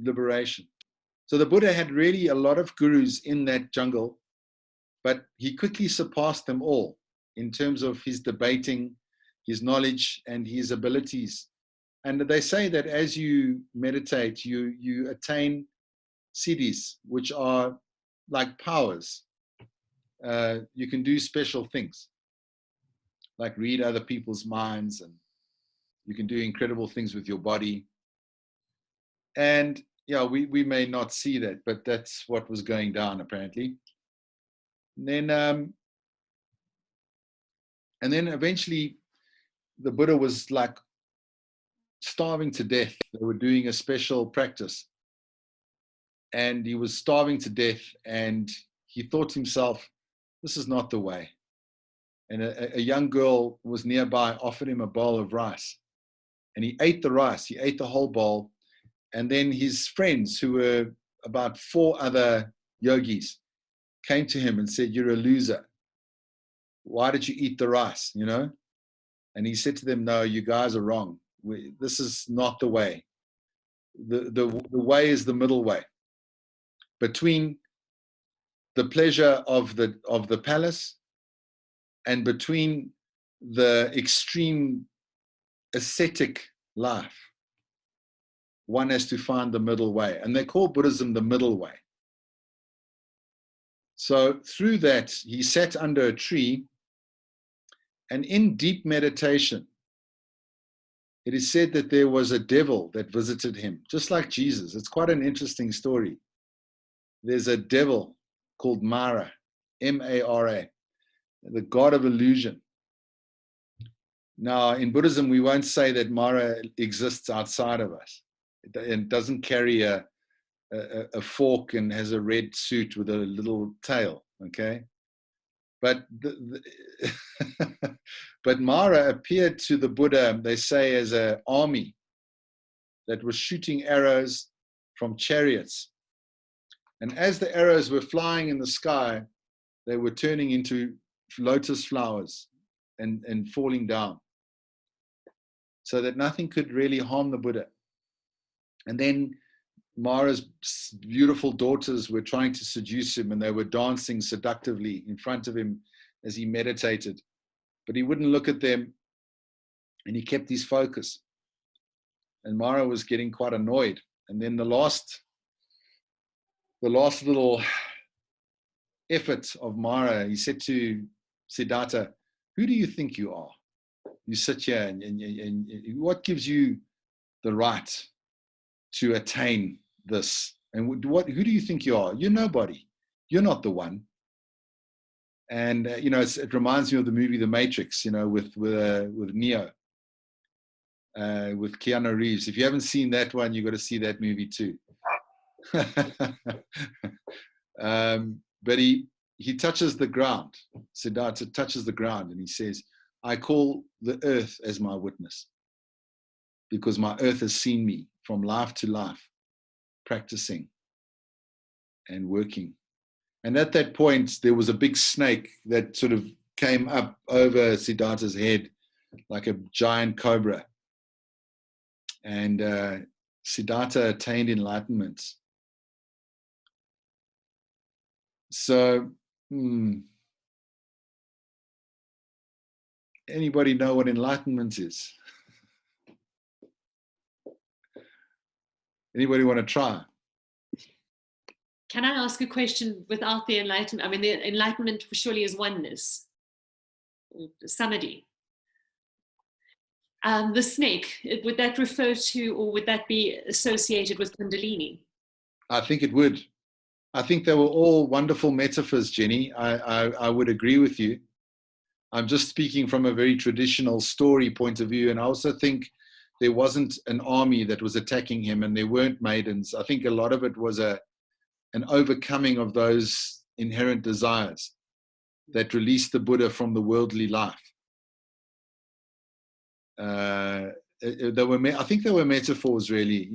liberation. So the Buddha had really a lot of gurus in that jungle, but he quickly surpassed them all in terms of his debating, his knowledge, and his abilities. And they say that as you meditate, you attain siddhis, which are like powers. You can do special things, like read other people's minds, and you can do incredible things with your body. And yeah, we may not see that, but that's what was going down apparently. And then eventually the Buddha was like starving to death. They were doing a special practice, and he was starving to death, and he thought to himself, this is not the way. And a young girl was nearby, offered him a bowl of rice, and he ate the rice. He ate the whole bowl. And then his friends, who were about 4 other yogis, came to him and said, you're a loser. Why did you eat the rice, And he said to them, no, you guys are wrong. This is not the way. The way is the middle way. Between the pleasure of the palace and between the extreme ascetic life, one has to find the middle way. And they call Buddhism the middle way. So through that, he sat under a tree, and in deep meditation, it is said that there was a devil that visited him, just like Jesus. It's quite an interesting story. There's a devil called Mara, M-A-R-A, the god of illusion. Now, in Buddhism, we won't say that Mara exists outside of us. It doesn't carry a fork and has a red suit with a little tail, okay? But but Mara appeared to the Buddha, they say, as an army that was shooting arrows from chariots. And as the arrows were flying in the sky, they were turning into lotus flowers and falling down, so that nothing could really harm the Buddha. And then Mara's beautiful daughters were trying to seduce him, and they were dancing seductively in front of him as he meditated. But he wouldn't look at them, and he kept his focus. And Mara was getting quite annoyed. And then the last little effort of Mara, he said to Siddhartha, who do you think you are? You sit here, and what gives you the right to attain this? And who do you think you are? You're nobody. You're not the one. And it reminds me of the movie The Matrix, with Neo, with Keanu Reeves. If you haven't seen that one, you've got to see that movie too. But he touches the ground. Siddhartha touches the ground, and he says, I call the earth as my witness, because my earth has seen me from life to life, practicing and working. And at that point, there was a big snake that sort of came up over Siddhartha's head like a giant cobra. And Siddhartha attained enlightenment. So, anybody know what enlightenment is? Anybody want to try? Can I ask a question without the enlightenment? I mean, the enlightenment surely is oneness, samadhi. The snake, would that refer to, or would that be associated with Kundalini? I think it would. I think they were all wonderful metaphors, Jenny. I would agree with you. I'm just speaking from a very traditional story point of view. And I also think there wasn't an army that was attacking him, and there weren't maidens. I think a lot of it was an overcoming of those inherent desires that released the Buddha from the worldly life. I think they were metaphors, really.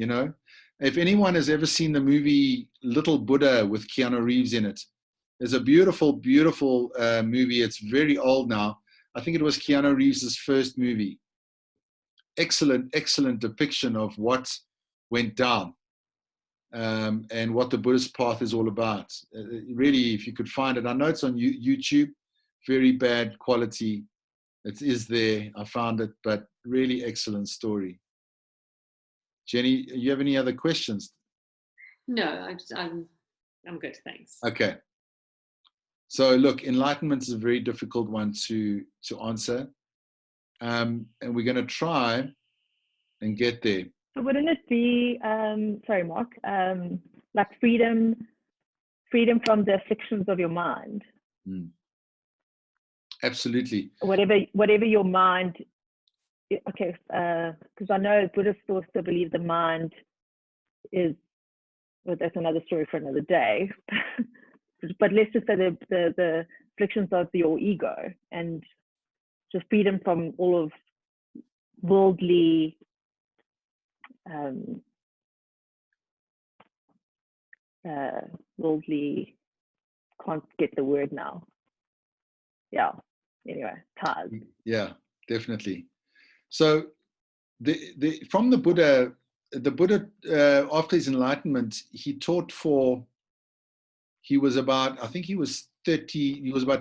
If anyone has ever seen the movie Little Buddha with Keanu Reeves in it, there's a beautiful, beautiful movie. It's very old now. I think it was Keanu Reeves' first movie. Excellent, excellent depiction of what went down and what the Buddhist path is all about. Really, if you could find it. I know it's on YouTube, very bad quality. It is there. I found it, but really excellent story. Jenny, you have any other questions? No, I'm good, thanks. Okay. So look, enlightenment is a very difficult one to answer. And we're going to try and get there. So wouldn't it be, sorry, Mark, like freedom from the afflictions of your mind? Absolutely. Whatever your mind, okay, because I know Buddhists also believe the mind is, well, that's another story for another day. But let's just say the afflictions of your ego, and just freedom from all of worldly can't get the word now. Yeah. Anyway, ties. Yeah. definitely. So from the Buddha after his enlightenment, he taught he was about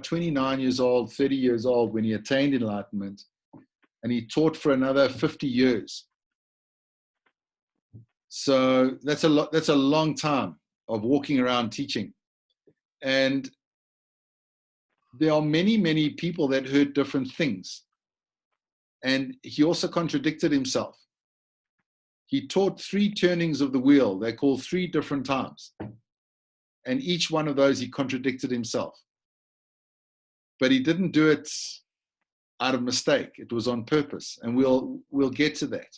29 years old, 30 years old when he attained enlightenment, and he taught for another 50 years. So that's a long time of walking around teaching. And there are many, many people that heard different things. And he also contradicted himself. He taught 3 turnings of the wheel. They're called 3 different times. And each one of those, he contradicted himself. But he didn't do it out of mistake. It was on purpose. And we'll get to that.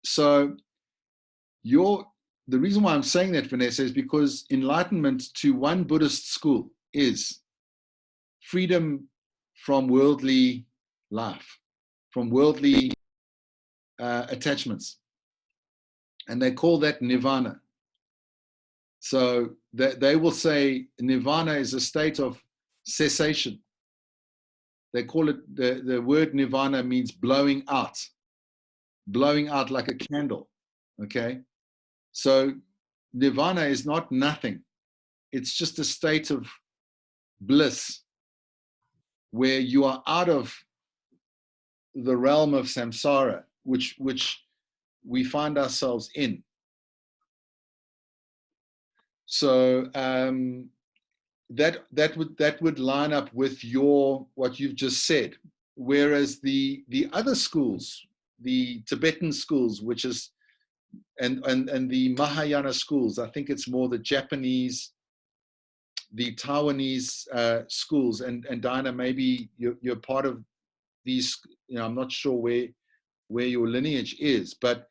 So the reason why I'm saying that, Vanessa, is because enlightenment to one Buddhist school is freedom from worldly life, from worldly attachments. And they call that nirvana. So they will say nirvana is a state of cessation. They call it, the word nirvana means blowing out like a candle, okay? So nirvana is not nothing. It's just a state of bliss where you are out of the realm of samsara, which we find ourselves in. So that would line up with what you've just said. Whereas the other schools, the Tibetan schools, which is and the Mahayana schools, I think it's more the Japanese, the Taiwanese schools, and Dinah, maybe you're part of these. I'm not sure where your lineage is, but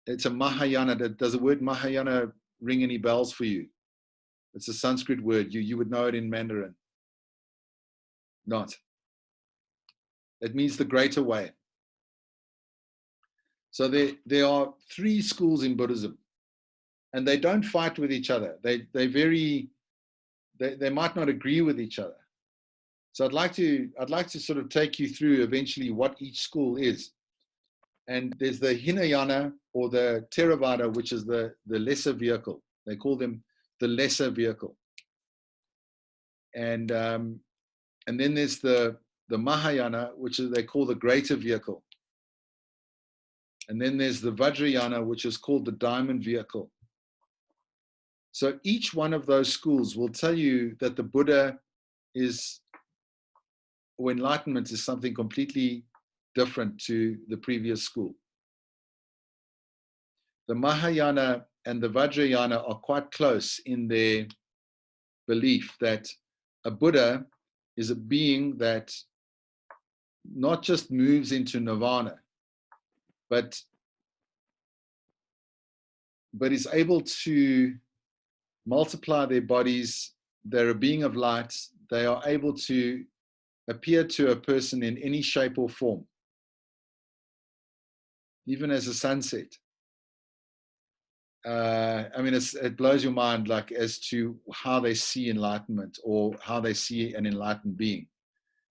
it's a Mahayana. Does the word Mahayana ring any bells for you? It's a Sanskrit word. You would know it in Mandarin. Not. It means the greater way. So there are 3 schools in Buddhism, and they don't fight with each other. They might not agree with each other. So I'd like to sort of take you through eventually what each school is. And there's the Hinayana or the Theravada, which is the lesser vehicle. They call them the lesser vehicle. And then there's the Mahayana, which they call the greater vehicle. And then there's the Vajrayana, which is called the diamond vehicle. So each one of those schools will tell you that the Buddha or enlightenment is something completely different to the previous school. The Mahayana and the Vajrayana are quite close in their belief that a Buddha is a being that not just moves into nirvana, but is able to multiply their bodies. They're a being of light. They are able to appear to a person in any shape or form, even as a sunset. It blows your mind, like, as to how they see enlightenment or how they see an enlightened being.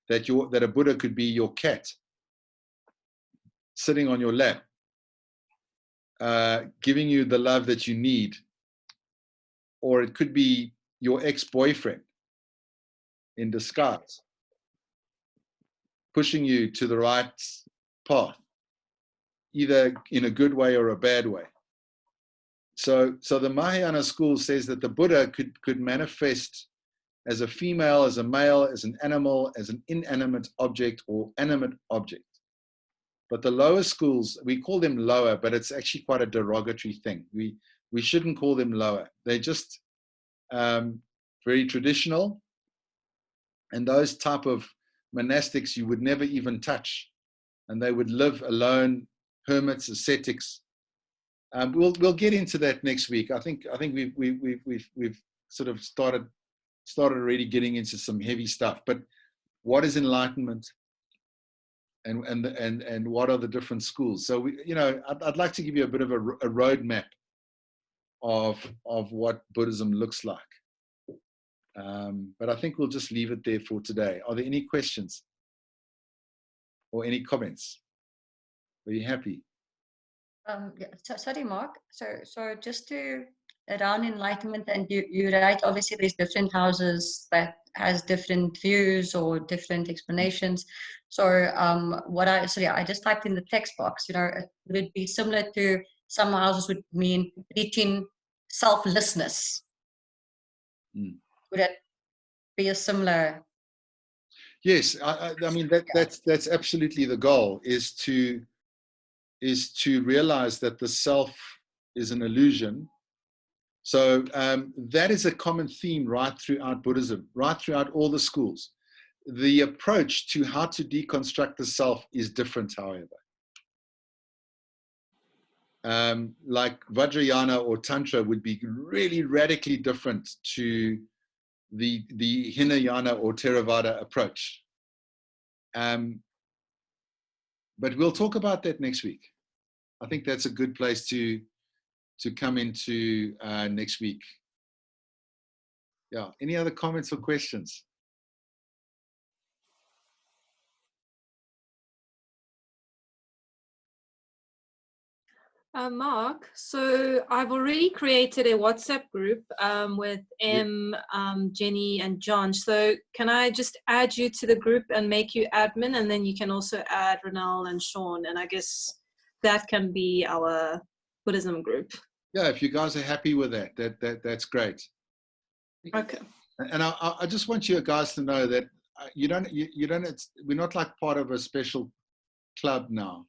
That a Buddha could be your cat sitting on your lap, giving you the love that you need, or it could be your ex-boyfriend in disguise, pushing you to the right path, either in a good way or a bad way. So the Mahayana school says that the Buddha could manifest as a female, as a male, as an animal, as an inanimate object or animate object. But the lower schools, we call them lower, but it's actually quite a derogatory thing. We shouldn't call them lower. They're just very traditional. And those type of monastics you would never even touch. And they would live alone, hermits, ascetics. We'll get into that next week. I think we've sort of started already getting into some heavy stuff. But what is enlightenment, and what are the different schools? So I'd like to give you a bit of a roadmap of what Buddhism looks like. But I think we'll just leave it there for today. Are there any questions or any comments? Are you happy? Yeah, sorry, Mark. So just to around enlightenment, and you're right. Obviously, there's different houses that has different views or different explanations. So I just typed in the text box. Would it be similar to some houses would mean reaching selflessness? Would that be a similar? Yes, I mean that's absolutely the goal, is to realize that the self is an illusion. So that is a common theme right throughout Buddhism, right throughout all the schools. The approach to how to deconstruct the self is different, however. Like Vajrayana or Tantra would be really radically different to the Hinayana or Theravada approach. But we'll talk about that next week. I think that's a good place to come into next week. Yeah. Any other comments or questions? Mark, so I've already created a WhatsApp group with Em, Jenny, and John. So can I just add you to the group and make you admin, and then you can also add Ronald and Sean, and I guess that can be our Buddhism group. Yeah, if you guys are happy with that, that's great. Okay. And I just want you guys to know that we're not like part of a special club now,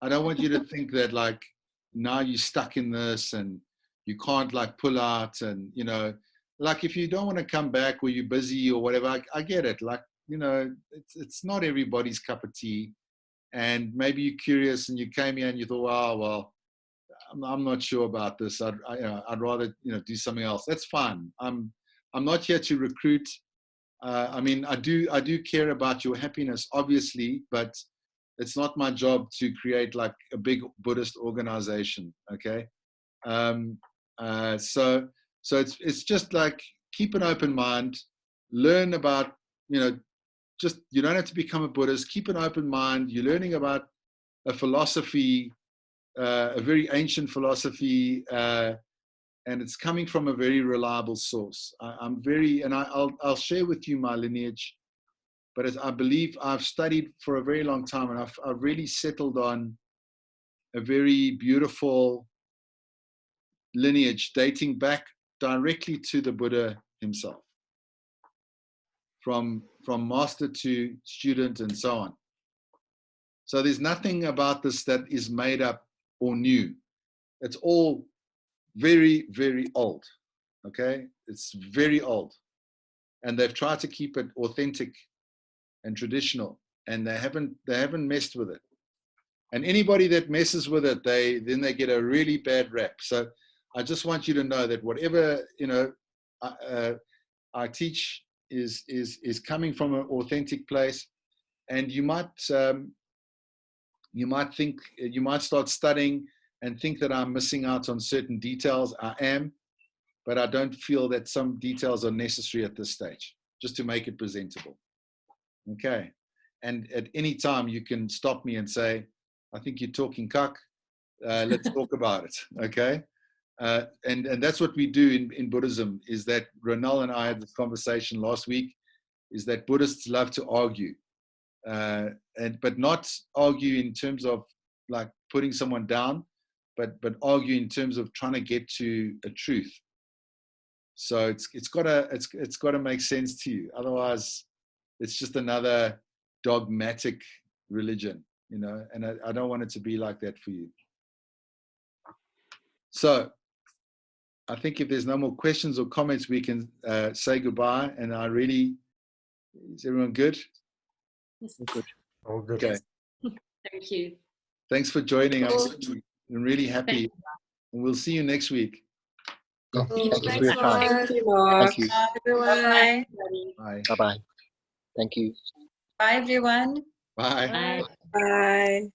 I don't want you to think that like now you're stuck in this and you can't like pull out, and like if you don't want to come back or you're busy or whatever, I get it. Like, it's not everybody's cup of tea, and maybe you're curious and you came here and you thought, oh, well, I'm not sure about this. I'd rather do something else. That's fine. I'm not here to recruit. I mean, I do care about your happiness, obviously, but it's not my job to create like a big Buddhist organization. Okay. So it's just like, keep an open mind, learn about, just, you don't have to become a Buddhist. Keep an open mind. You're learning about a philosophy, a very ancient philosophy, and it's coming from a very reliable source. I'll share with you my lineage. But as I believe I've studied for a very long time, and I've really settled on a very beautiful lineage dating back directly to the Buddha himself, from master to student and so on. So there's nothing about this that is made up or new. It's all very, very old. Okay, it's very old, and they've tried to keep it authentic and traditional, and they haven't messed with it. And anybody that messes with it, they get a really bad rap. So I just want you to know that whatever I teach is coming from an authentic place. And you might think, you might start studying and think that I'm missing out on certain details. I am, but I don't feel that some details are necessary at this stage, just to make it presentable. Okay. And at any time you can stop me and say, I think you're talking cuck. Let's talk about it. Okay. And that's what we do in Buddhism, is that Ronald and I had this conversation last week, is that Buddhists love to argue, but not argue in terms of like putting someone down, but argue in terms of trying to get to a truth. So it's got to make sense to you. Otherwise, it's just another dogmatic religion, and I don't want it to be like that for you. So I think if there's no more questions or comments, we can say goodbye. And is everyone good? Yes. Good. All good. Okay. Thank you. Thanks for joining. I'm really happy. And we'll see you next week. Yeah, thank you for your time. Thank you, Mark. Thank you. Everyone. Bye. Bye-bye. Thank you. Bye, everyone. Bye. Bye. Bye.